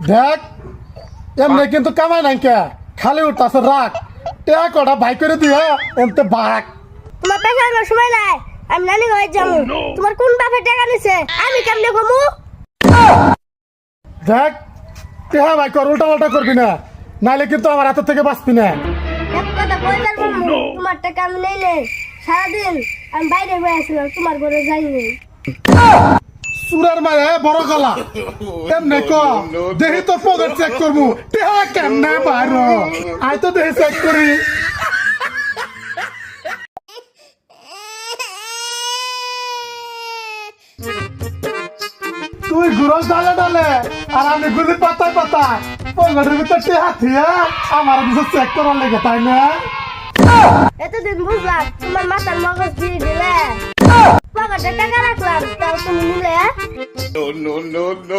দেখ এমনি কিন্তু কামাই নাই কে খালি উঠতাছে রাখ টেয়া কটা ভাই করে দিয়া এমতে বাঘ তোমার টাকা আমার সময় নাই আমি নানি ঘরে যাবো তোমার কোন বাপে টাকা নিছে আমি কেমনে ঘুমু দেখ টেহা ভাই কর উল্টা পাল্টা করবি না নাইলে কিন্তু আমার হাতের থেকে বাঁচবি না এক কথা কই পারবো তোমার টাকা আমি নেই নেই সারাদিন আমি বাইরে বয়ে আসলাম তোমার ঘরে যাইনি সুরার মারে বড় গলা এমনি ক দেখি তোর পকেট চেক করবো টেহা কেমনে বাইর আই তো দেখি চেক করি তুই ঘুরস ডালে ডালে আর আমি গুলি পাতায় পাতায় পকেটের ভিতর টেহা থিয়া আমার কিছু চেক করার লেগে তাই না এতদিন বুঝলাম তোমার মাথার মগজ দিয়ে দিলে পকেটে টাকা রাখলাম তাও তুমি নিলে No, no, no, no.